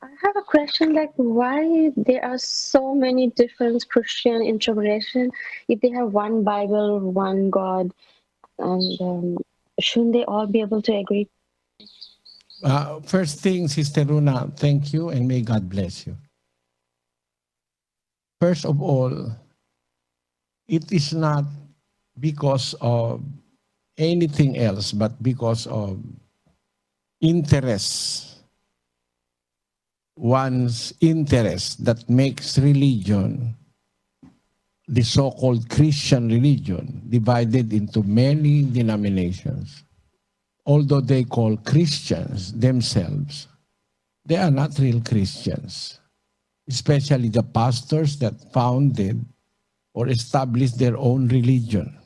I have a question like why there are so many different Christian interpretation if they have one Bible, one God, and shouldn't they all be able to agree? First thing, Sister Runa, thank you and may God bless you. First of all, it is not because of anything else, but because of interest, one's interest that makes religion, the so-called Christian religion, divided into many denominations. Although they call Christians themselves, they are not real Christians, especially the pastors that founded or established their own religion.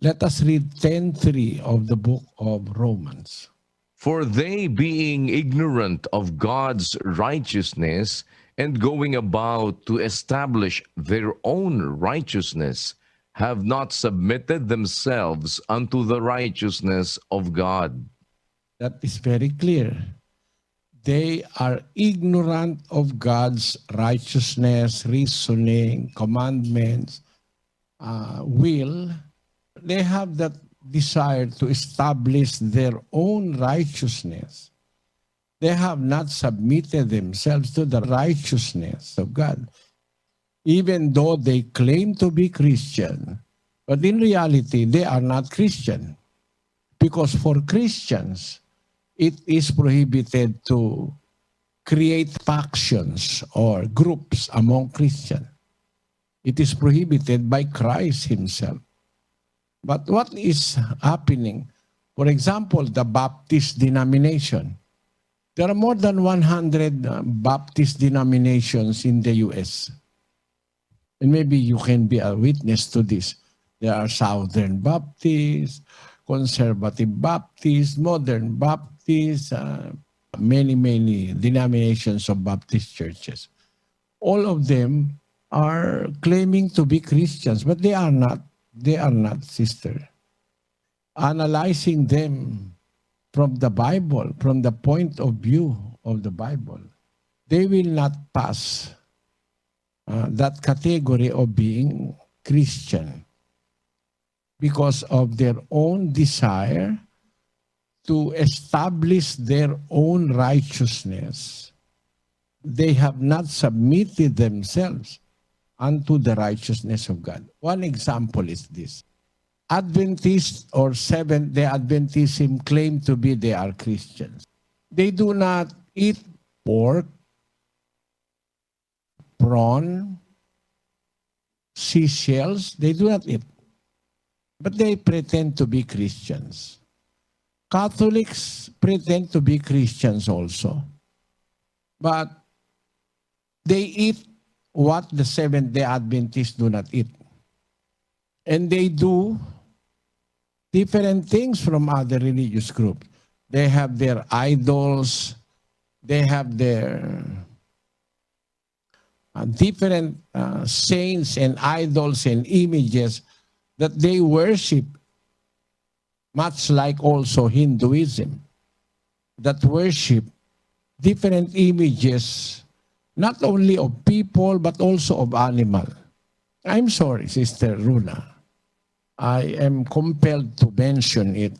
Let us read 10:3 of the book of Romans. For they, being ignorant of God's righteousness and going about to establish their own righteousness, have not submitted themselves unto the righteousness of God. That is very clear. They are ignorant of God's righteousness, reasoning, commandments, will. They have that desire to establish their own righteousness. They have not submitted themselves to the righteousness of God, even though they claim to be Christian. But in reality, they are not Christian. Because for Christians, it is prohibited to create factions or groups among Christians. It is prohibited by Christ himself. But what is happening? For example, the Baptist denomination. There are more than 100 Baptist denominations in the U.S. And maybe you can be a witness to this. There are Southern Baptists, Conservative Baptists, Modern Baptists, many denominations of Baptist churches. All of them are claiming to be Christians, but they are not. They are not, sister. Analyzing them from the Bible, from the point of view of the Bible, they will not pass that category of being Christian because of their own desire to establish their own righteousness. They have not submitted themselves unto the righteousness of God. One example is this. Adventists or Seventh-day Adventism claim to be they are Christians. They do not eat pork, prawn, seashells. They do not eat. But they pretend to be Christians. Catholics pretend to be Christians also. But they eat what the Seventh-day Adventists do not eat. And they do different things from other religious groups. They have their idols. They have their different saints and idols and images that they worship, much like also Hinduism, that worship different images, not only of people, but also of animal. I'm sorry, Sister Runa. I am compelled to mention it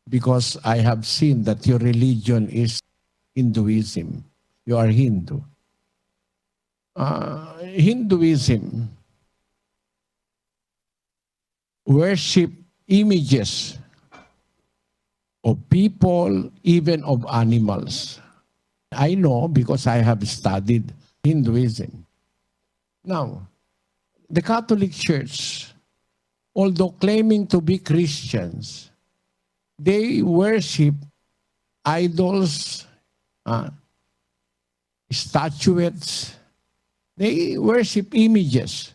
because I have seen that your religion is Hinduism. You are Hindu. Hinduism worship images of people, even of animals. I know because I have studied Hinduism. Now, the Catholic Church, although claiming to be Christians, they worship idols, statuettes. They worship images,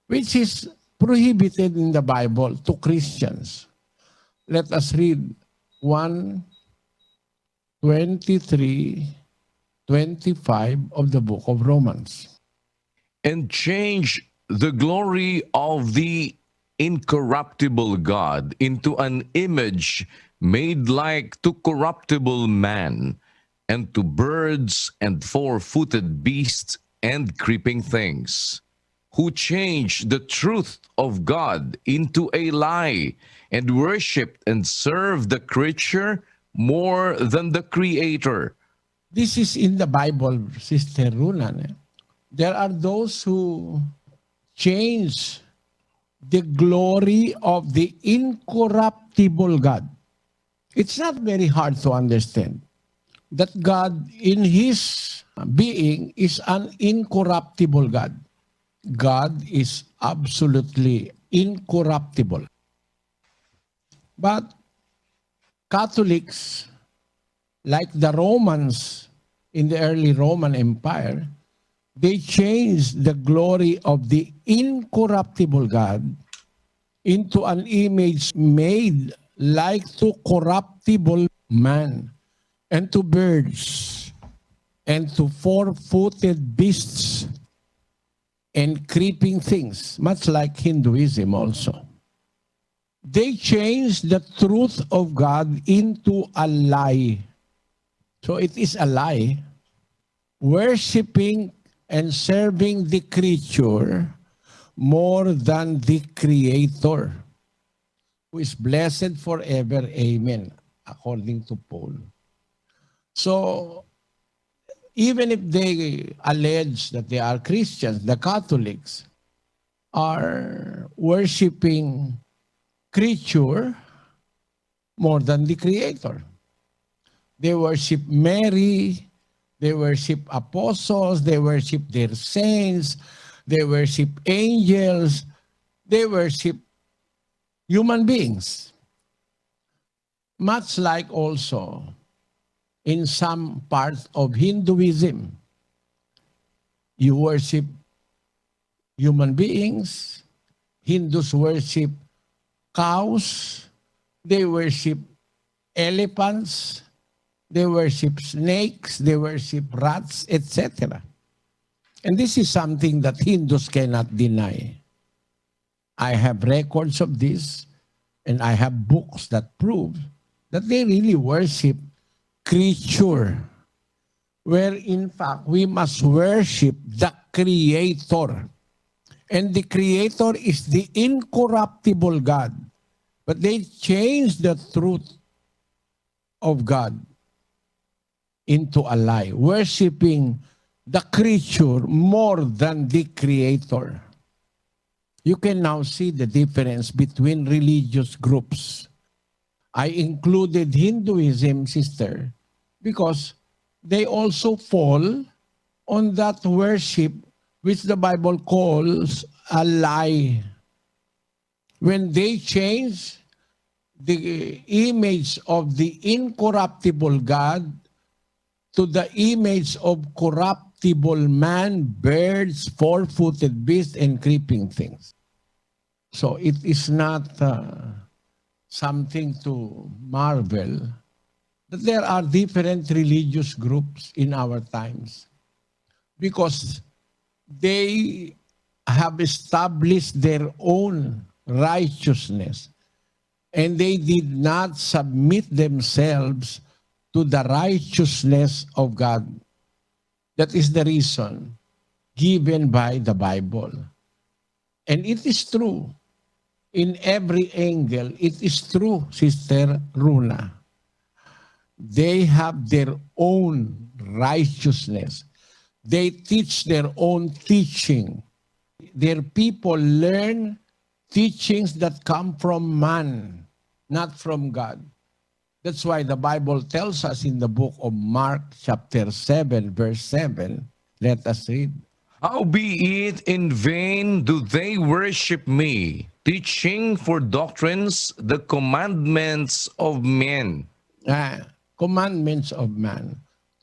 which is prohibited in the Bible to Christians. Let us read 1:23-25 of the book of Romans. And change the glory of the incorruptible God into an image made like to corruptible man, and to birds and four-footed beasts and creeping things, who changed the truth of God into a lie and worshipped and served the creature more than the Creator. This is in the Bible, Sister Runan. There are those who change the glory of the incorruptible God. It's not very hard to understand that God in His being is an incorruptible God. God is absolutely incorruptible. But Catholics, like the Romans in the early Roman Empire, they changed the glory of the incorruptible God into an image made like to corruptible man, and to birds, and to four-footed beasts, and creeping things, much like Hinduism also. They changed the truth of God into a lie. So it is a lie, worshiping and serving the creature more than the Creator, who is blessed forever. Amen, according to Paul. So, even if they allege that they are Christians, the Catholics are worshiping creature more than the Creator. They worship Mary, they worship apostles, they worship their saints, they worship angels, they worship human beings. Much like also in some parts of Hinduism, you worship human beings. Hindus worship cows, they worship elephants, they worship snakes, they worship rats, etc. And this is something that Hindus cannot deny. I have records of this, and I have books that prove that they really worship creature, where in fact we must worship the Creator. And the Creator is the incorruptible God. But they changed the truth of God into a lie, worshiping the creature more than the Creator. You can now see the difference between religious groups. I included Hinduism, sister, because they also fall on that worship which the Bible calls a lie. When they change the image of the incorruptible God to the image of corruptible man, birds, four-footed beasts, and creeping things. So it is not something to marvel that there are different religious groups in our times, because they have established their own righteousness, and they did not submit themselves to the righteousness of God. That is the reason given by the Bible. And it is true in every angle. It is true, Sister Runa. They have their own righteousness. They teach their own teaching. Their people learn teachings that come from man, not from God. That's why the Bible tells us in the book of Mark chapter 7, verse 7. Let us read. Howbeit in vain do they worship me, teaching for doctrines the commandments of men. Commandments of man.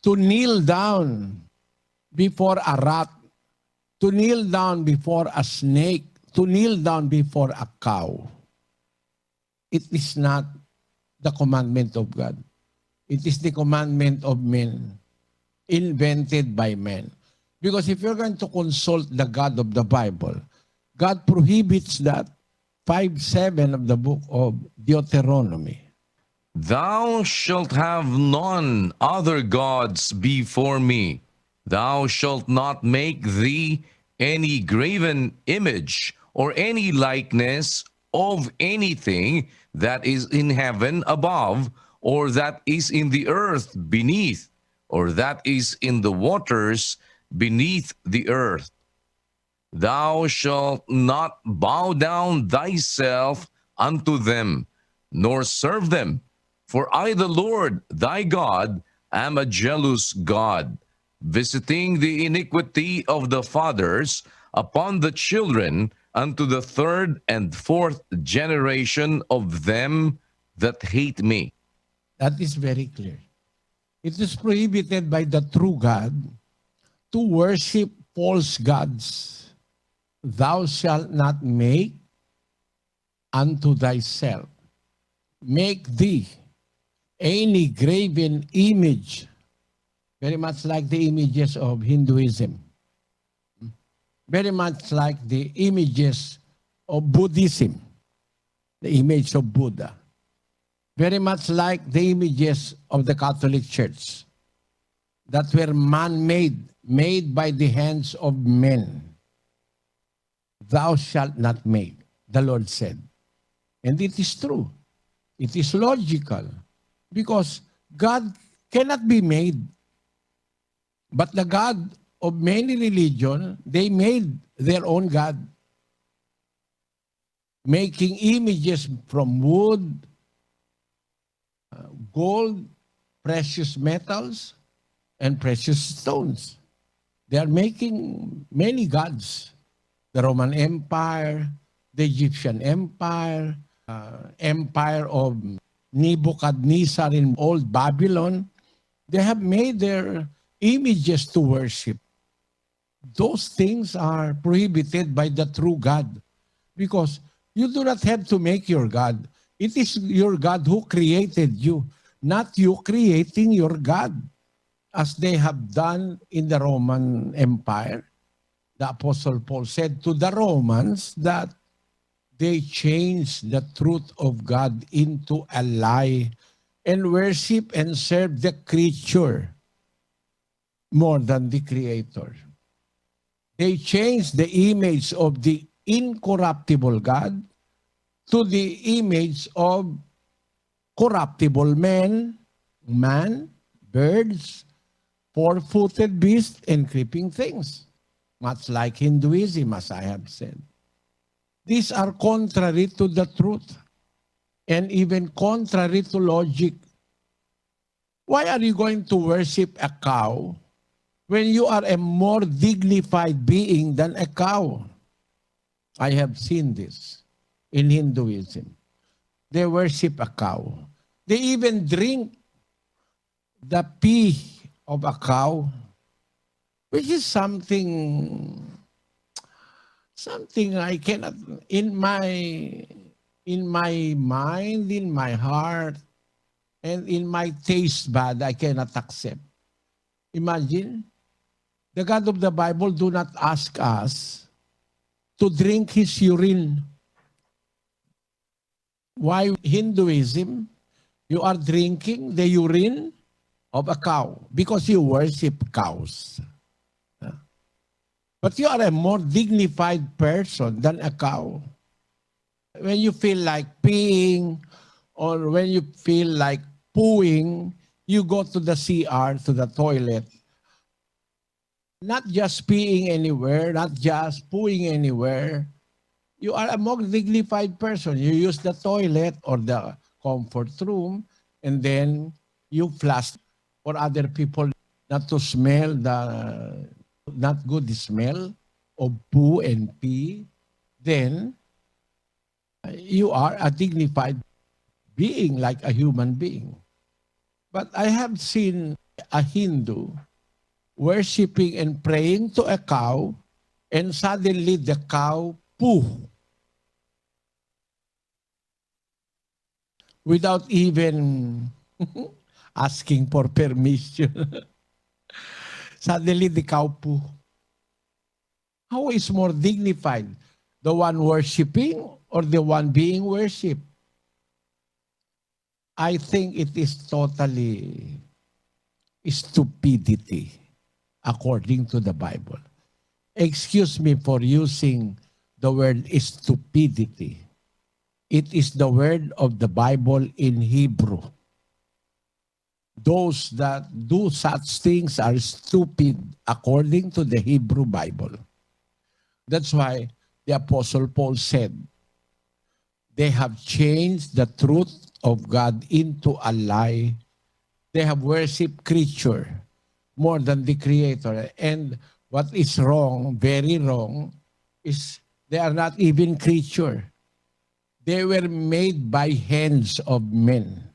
To kneel down before a rat, to kneel down before a snake, to kneel down before a cow. It is not the commandment of God. It is the commandment of men, invented by men. Because if you're going to consult the God of the Bible, God prohibits that. 5:7 of the book of Deuteronomy. Thou shalt have none other gods before me. Thou shalt not make thee any graven image or any likeness of anything that is in heaven above, or that is in the earth beneath, or that is in the waters beneath the earth. Thou shalt not bow down thyself unto them, nor serve them. For I, the Lord thy God, am a jealous God, visiting the iniquity of the fathers upon the children unto the third and fourth generation of them that hate me. That is very clear. It is prohibited by the true God to worship false gods. Thou shalt not make unto thyself, make thee any graven image, very much like the images of Hinduism, very much like the images of Buddhism, the image of Buddha, very much like the images of the Catholic Church that were man-made, made by the hands of men. Thou shalt not make, the Lord said. And it is true. It is logical because God cannot be made. But the God of many religions, they made their own God, making images from wood, gold, precious metals, and precious stones. They are making many gods. The Roman Empire, the Egyptian Empire, Empire of Nebuchadnezzar in old Babylon, they have made their images to worship. Those things are prohibited by the true God because you do not have to make your God. It is your God who created you, not you creating your God, as they have done in the Roman Empire. The Apostle Paul said to the Romans that they changed the truth of God into a lie and worship and serve the creature more than the Creator. They changed the image of the incorruptible God to the image of corruptible man, birds, four-footed beasts, and creeping things, much like Hinduism, as I have said. These are contrary to the truth and even contrary to logic. Why are you going to worship a cow when you are a more dignified being than a cow? I have seen this in Hinduism. They worship a cow. They even drink the pee of a cow, which is something I cannot, in my mind, in my heart, and in my taste bud, I cannot accept. Imagine, the God of the Bible do not ask us to drink his urine. Why Hinduism, you are drinking the urine of a cow because you worship cows. But you are a more dignified person than a cow. When you feel like peeing or when you feel like pooing, you go to the CR, to the toilet. Not just peeing anywhere, not just pooing anywhere. You are a more dignified person. You use the toilet or the comfort room, and then you flush for other people not to smell the not good smell of poo and pee. Then you are a dignified being, like a human being. But I have seen a Hindu worshiping and praying to a cow, and suddenly the cow poo without even asking for permission. Suddenly the cow poo. How is more dignified? The one worshiping or the one being worshipped? I think it is totally stupidity according to the Bible. Excuse me for using the word stupidity. It is the word of the Bible in Hebrew. Those that do such things are stupid according to the Hebrew Bible. That's why the Apostle Paul said, they have changed the truth of God into a lie. They have worshipped creature more than the Creator. And what is wrong, very wrong, is they are not even creature. They were made by hands of men.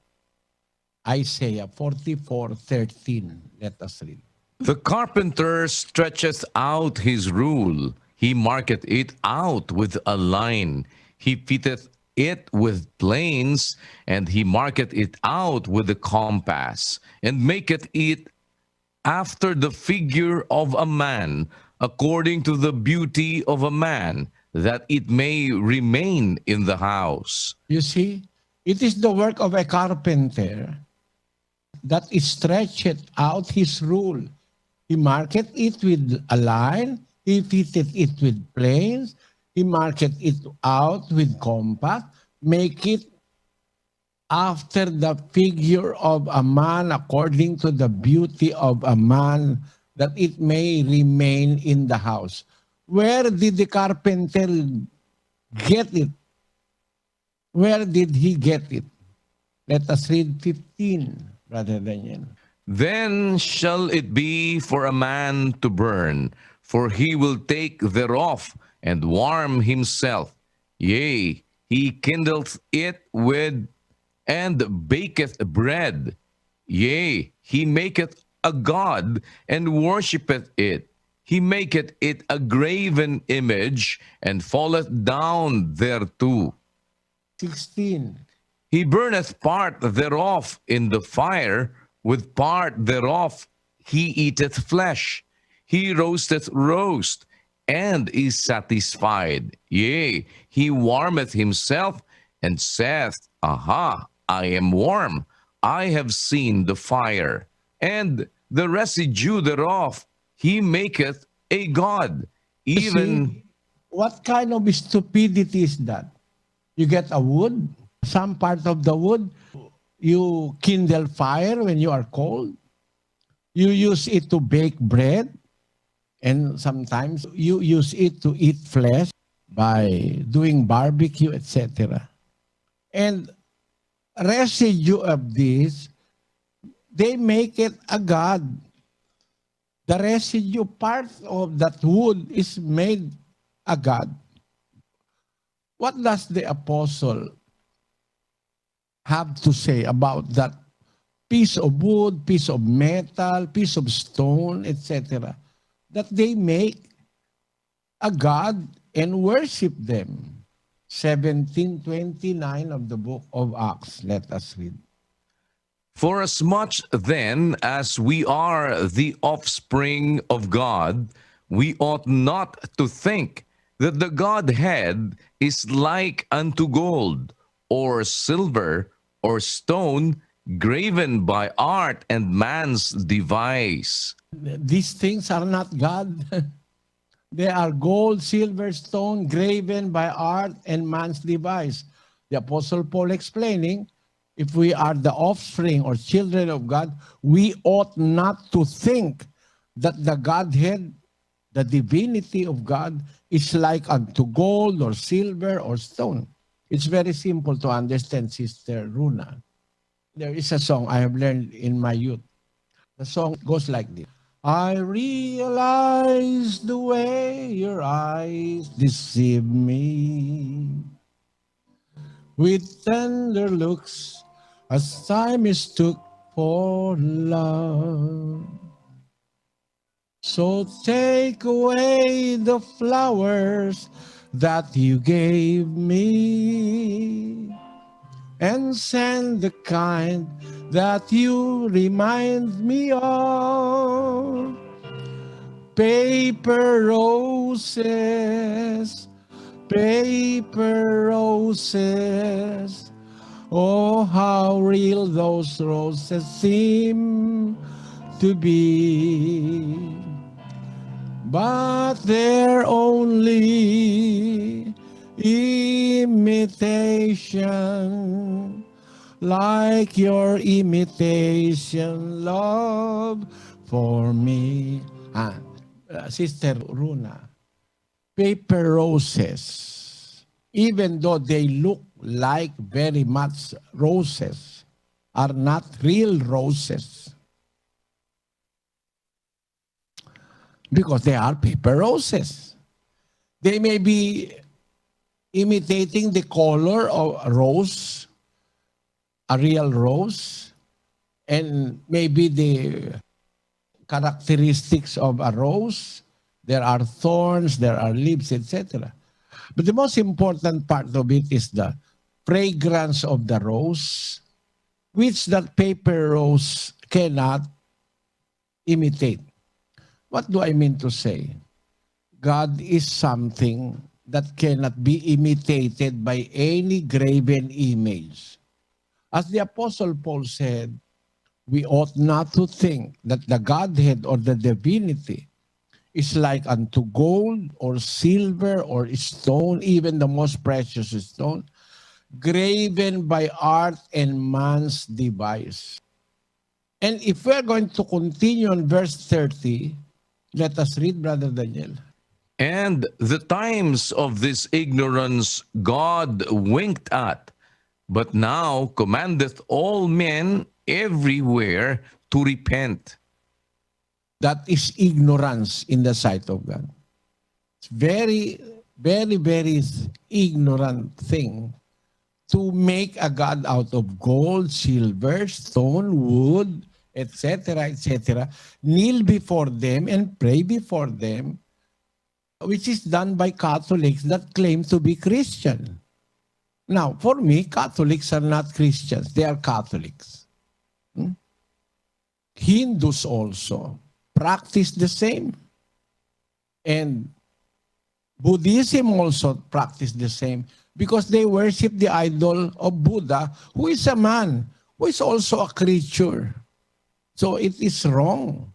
Isaiah 44:13. Let us read. The carpenter stretcheth out his rule. He marketh it out with a line. He fitteth it with planes, and he marketh it out with a compass, and maketh it after the figure of a man, according to the beauty of a man, that it may remain in the house. You see, it is the work of a carpenter that stretched out his rule. He marked it with a line, he fitted it with planes, he marked it out with compass, make it after the figure of a man, according to the beauty of a man, that it may remain in the house. Where did the carpenter get it? Where did he get it? Let us read 15, Brother Daniel. Then shall it be for a man to burn, for he will take thereof and warm himself. Yea, he kindleth it with and baketh bread. Yea, he maketh a god and worshipeth it. He maketh it a graven image and falleth down thereto. 16. He burneth part thereof in the fire, with part thereof he eateth flesh. He roasteth roast, and is satisfied. Yea, he warmeth himself, and saith, Aha, I am warm. I have seen the fire. And the residue thereof he maketh a god. Even See, what kind of stupidity is that? You get a wood, some part of the wood, you kindle fire when you are cold. You use it to bake bread, and sometimes you use it to eat flesh by doing barbecue, etc. And residue of this, they make it a god. The residue part of that wood is made a god. What does the apostle have to say about that piece of wood, piece of metal, piece of stone, etc., that they make a god and worship them? 17:29 of the book of Acts. Let us read. forasmuch then as we are the offspring of God, we ought not to think that the Godhead is like unto gold, or silver, or stone, graven by art and man's device. These things are not God. They are gold, silver, stone, graven by art and man's device. The Apostle Paul explaining, if we are the offspring or children of God, we ought not to think that the Godhead, the divinity of God, is like unto gold or silver or stone. It's very simple to understand, Sister Runa. There is a song I have learned in my youth. The song goes like this. I realize the way your eyes deceive me with tender looks as I mistook for love. So take away the flowers that you gave me and send the kind that you remind me of. Paper roses, paper roses, Oh, how real those roses seem to be. But they're only imitation, like your imitation love for me. Sister Runa, paper roses, even though they look like very much roses, are not real roses because they are paper roses. They may be imitating the color of a rose, a real rose, and maybe the characteristics of a rose. There are thorns, there are leaves, etc. But the most important part of it is the fragrance of the rose, which that paper rose cannot imitate. What do I mean to say? God is something that cannot be imitated by any graven image. As the Apostle Paul said, we ought not to think that the Godhead or the divinity is like unto gold or silver or stone, even the most precious stone, graven by art and man's device. And if we're going to continue on verse 30, let us read, Brother Daniel. And the times of this ignorance God winked at, but now commandeth all men everywhere to repent. That is ignorance in the sight of God. It's very, very, very ignorant thing to make a God out of gold, silver, stone, wood, etc., etc., kneel before them and pray before them, which is done by Catholics that claim to be Christian. Now, for me, Catholics are not Christians. They are Catholics. Hindus also practice the same. And Buddhism also practice the same because they worship the idol of Buddha, who is a man, who is also a creature. So it is wrong.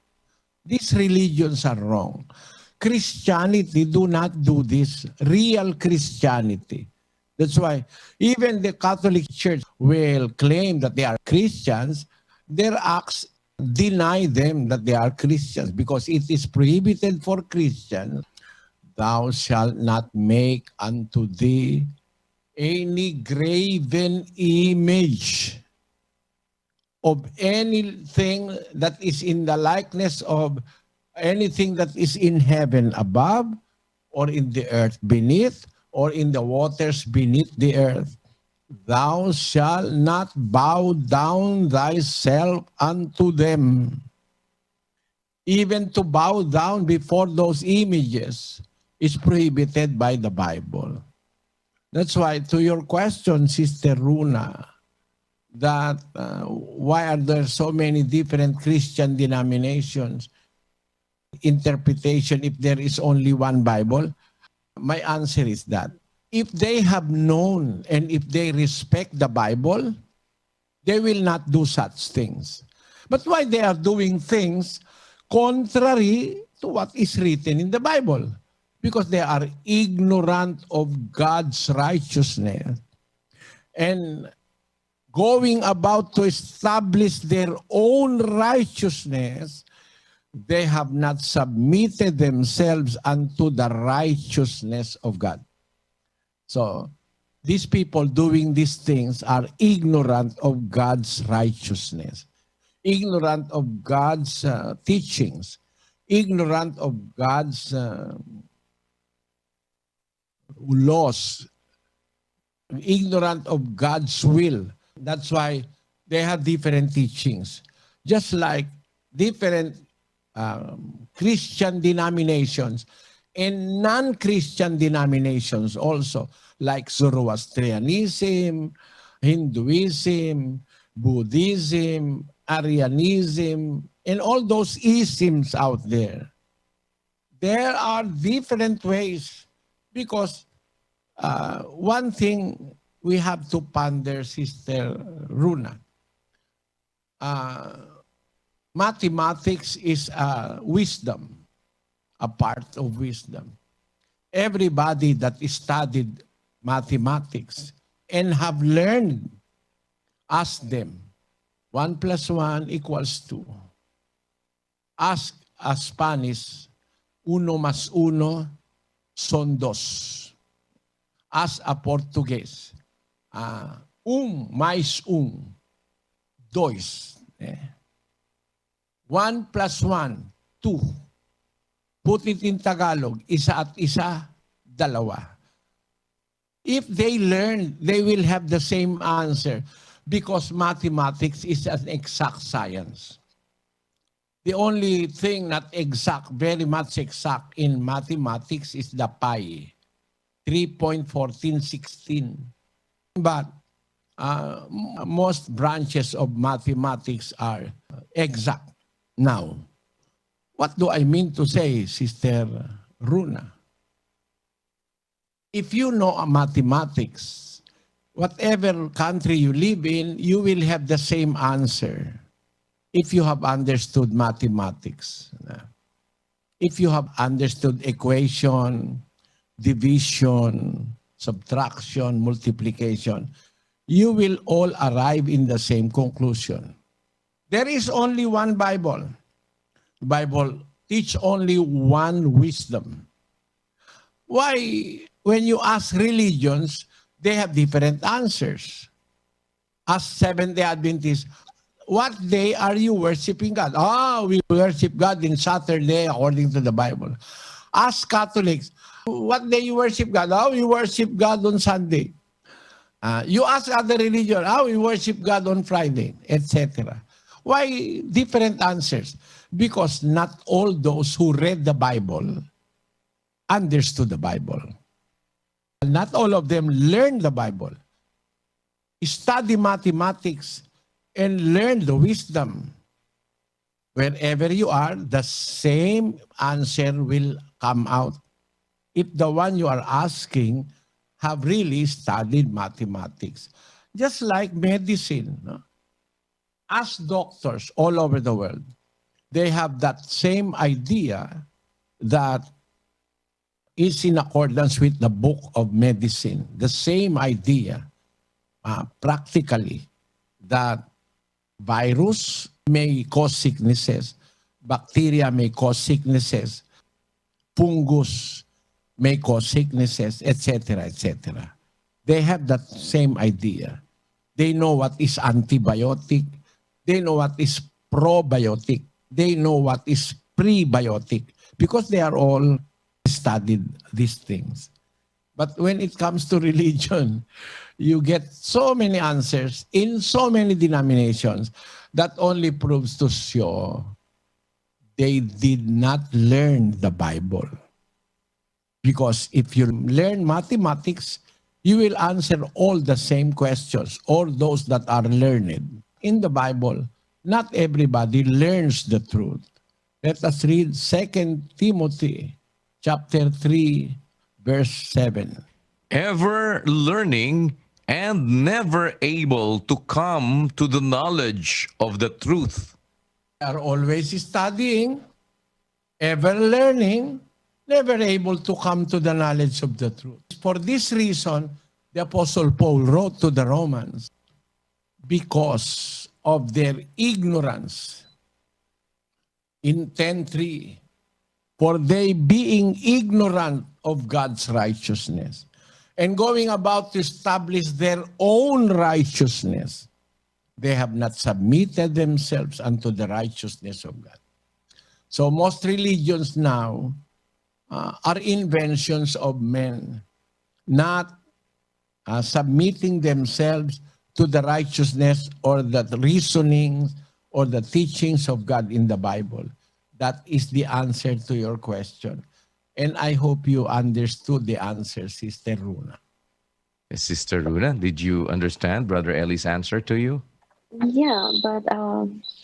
These religions are wrong. Christianity do not do this. Real Christianity. That's why even the Catholic Church will claim that they are Christians. Their acts deny them that they are Christians because it is prohibited for Christians. Thou shalt not make unto thee any graven image of anything that is in the likeness of anything that is in heaven above, or in the earth beneath, or in the waters beneath the earth. Thou shalt not bow down thyself unto them. Even to bow down before those images is prohibited by the Bible. That's why, to your question, Sister Runa, that why are there so many different Christian denominations, interpretation if there is only one Bible? My answer is that if they have known and if they respect the Bible, they will not do such things. But why they are doing things contrary to what is written in the Bible? Because they are ignorant of God's righteousness and going about to establish their own righteousness. They have not submitted themselves unto the righteousness of God. So these people doing these things are ignorant of God's righteousness, ignorant of God's teachings, ignorant of God's laws, ignorant of God's will. That's why they have different teachings. Just like different Christian denominations and non-Christian denominations also, like Zoroastrianism, Hinduism, Buddhism, Arianism, and all those isms out there. There are different ways because one thing we have to ponder, Sister Runa. Mathematics is wisdom, a part of wisdom. Everybody that studied mathematics and have learned, ask them, 1 plus 1 equals 2. Ask a Spanish, 1 más 1 son 2. Ask a Portuguese, mais 1, 2. 1 plus 1, 2. Put it in Tagalog, isa at isa, dalawa. If they learn, they will have the same answer because mathematics is an exact science. The only thing not exact, very much exact in mathematics is the pi, 3.1416. But most branches of mathematics are exact. Now, what do I mean to say, Sister Runa? If you know mathematics, whatever country you live in, you will have the same answer if you have understood mathematics. If you have understood equation, division, subtraction, multiplication, you will all arrive in the same conclusion. There is only one Bible. The Bible teach only one wisdom. Why, when you ask religions, they have different answers. Ask Seventh-day Adventists, what day are you worshiping God? We worship God in Saturday according to the Bible. Ask Catholics, what day you worship God? We worship God on Sunday. You ask other religion, we worship God on Friday, etc. Why different answers? Because not all those who read the Bible understood the Bible. Not all of them learned the Bible. Study mathematics and learn the wisdom. Wherever you are, the same answer will come out. If the one you are asking have really studied mathematics. Just like medicine. No? Ask doctors all over the world. They have that same idea that is in accordance with the book of medicine. The same idea, practically, that virus may cause sicknesses, bacteria may cause sicknesses, fungus may cause sicknesses, etc., etc. They have that same idea. They know what is antibiotic. They know what is probiotic. They know what is prebiotic because they are all studied these things. But when it comes to religion, you get so many answers in so many denominations that only proves to show they did not learn the Bible. Because if you learn mathematics, you will answer all the same questions, all those that are learned. In the Bible, not everybody learns the truth. Let us read 2 Timothy chapter 3, verse 7. Ever learning and never able to come to the knowledge of the truth. They are always studying, ever learning, never able to come to the knowledge of the truth. For this reason, the Apostle Paul wrote to the Romans, because of their ignorance. In 10:3, for they being ignorant of God's righteousness and going about to establish their own righteousness, they have not submitted themselves unto the righteousness of God. So most religions now are inventions of men, not submitting themselves to the righteousness or the reasonings or the teachings of God in the Bible. That is the answer to your question. And I hope you understood the answer, Sister Runa. Sister Runa, did you understand Brother Eli's answer to you? Yeah, but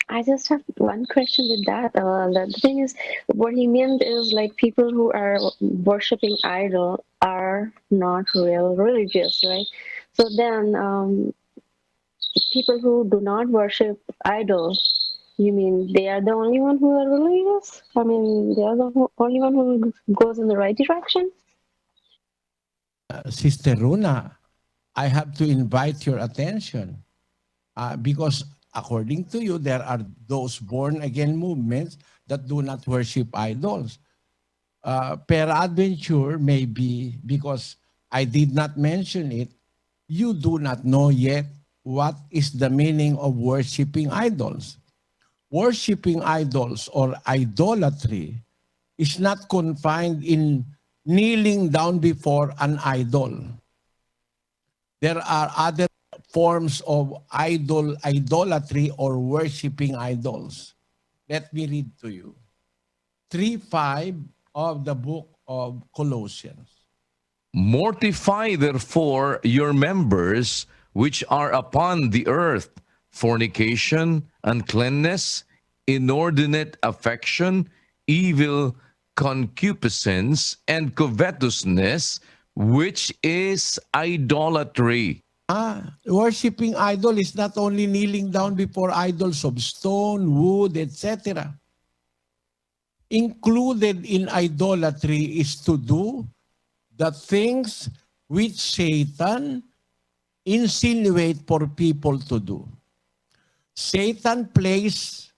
I just have one question with that. The thing is, what he meant is like people who are worshiping idol are not real religious, right? So then, people who do not worship idols, you mean they are the only one who are religious? I mean, they are the only one who goes in the right direction? Sister Runa, I have to invite your attention because according to you, there are those born-again movements that do not worship idols. Peradventure, maybe because I did not mention it, you do not know yet what is the meaning of worshiping idols. Worshipping idols or idolatry is not confined in kneeling down before an idol. There are other forms of idolatry or worshiping idols. Let me read to you. 3:5 of the book of Colossians. Mortify therefore your members which are upon the earth, fornication, uncleanness, inordinate affection, evil concupiscence, and covetousness, which is idolatry. Worshipping idol is not only kneeling down before idols of stone, wood, etc. Included in idolatry is to do the things which Satan insinuate for people to do. Satan plays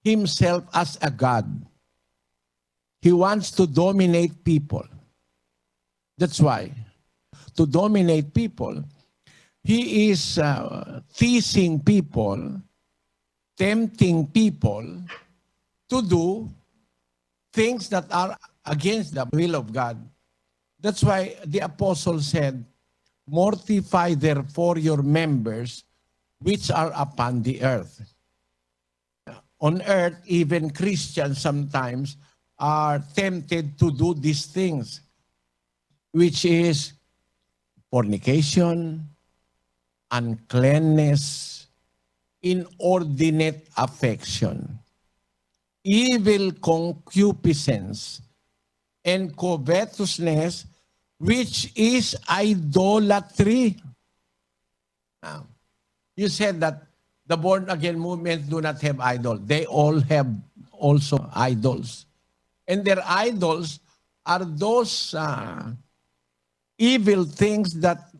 himself as a god. He wants to dominate people. That's why, to dominate people, he is teasing people, tempting people to do things that are against the will of God. That's why the apostle said, mortify therefore your members which are upon the earth. On earth, even Christians sometimes are tempted to do these things, which is fornication, uncleanness, inordinate affection, evil concupiscence, and covetousness, which is idolatry. Now, you said that the born-again movement do not have idols. They all have also idols. And their idols are those evil things that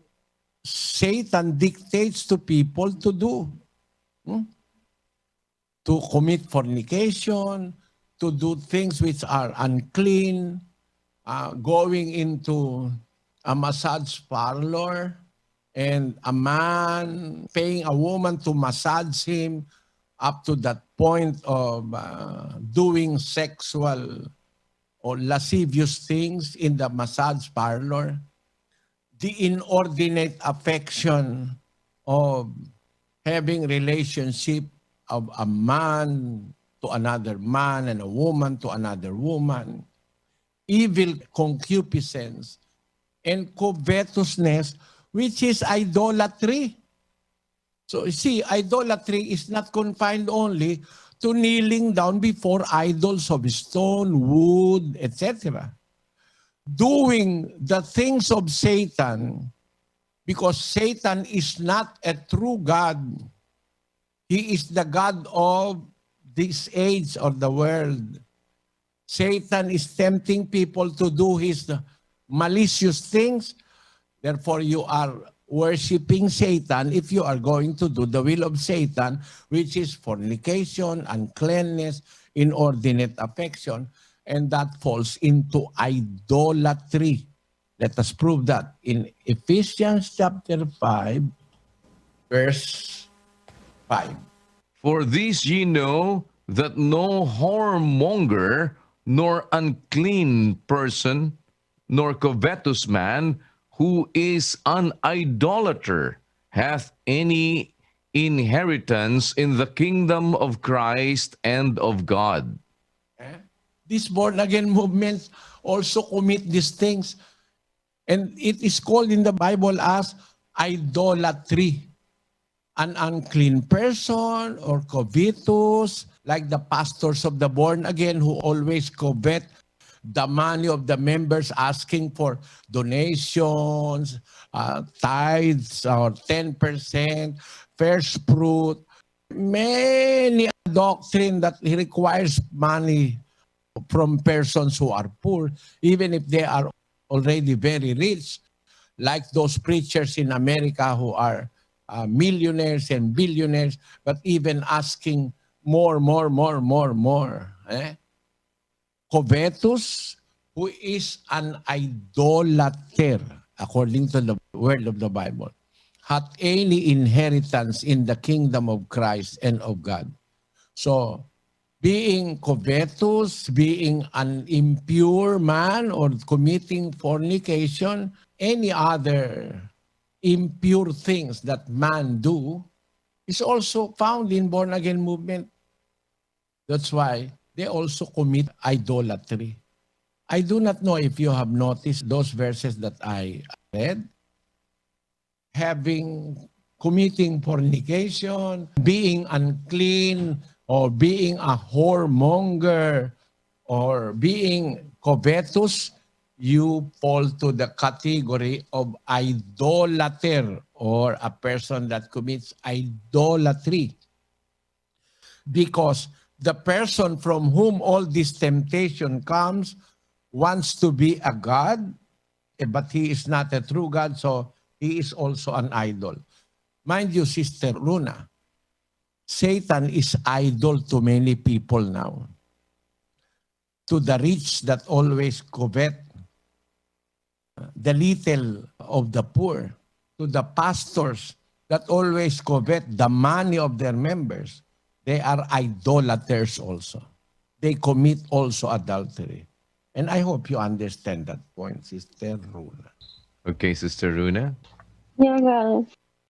Satan dictates to people to do. To commit fornication, to do things which are unclean, going into a massage parlor, and a man paying a woman to massage him up to that point of doing sexual or lascivious things in the massage parlor. The inordinate affection of having relationship of a man to another man and a woman to another woman, evil concupiscence, and covetousness, which is idolatry. So you see, idolatry is not confined only to kneeling down before idols of stone, wood, etc. Doing the things of Satan, because Satan is not a true God. He is the God of this age or the world. Satan is tempting people to do his malicious things. Therefore, you are worshiping Satan if you are going to do the will of Satan, which is fornication, uncleanness, inordinate affection, and that falls into idolatry. Let us prove that in Ephesians chapter 5, verse 5. For this ye know that no whoremonger, nor unclean person, nor covetous man, who is an idolater, hath any inheritance in the kingdom of Christ and of God. These born-again movements also commit these things. And it is called in the Bible as idolatry. An unclean person or covetous, like the pastors of the born-again who always covet the money of the members asking for donations, tithes or 10%, first fruit. Many doctrine that requires money from persons who are poor, even if they are already very rich, like those preachers in America who are millionaires and billionaires, but even asking more, more, more, more, more. Covetous, who is an idolater, according to the word of the Bible, hath any inheritance in the kingdom of Christ and of God. So, being covetous, being an impure man, or committing fornication, any other impure things that man do, is also found in born-again movement. That's why they also commit idolatry. I do not know if you have noticed those verses that I read. Committing fornication, being unclean, or being a whoremonger, or being covetous, you fall to the category of idolater, or a person that commits idolatry. Because the person from whom all this temptation comes wants to be a God, but he is not a true God, so he is also an idol. Mind you, Sister Luna, Satan is idol to many people now. To the rich that always covet the little of the poor, to the pastors that always covet the money of their members, they are idolaters also. They commit also adultery. And I hope you understand that point, Sister Runa. Okay, Sister Runa. Yeah, well,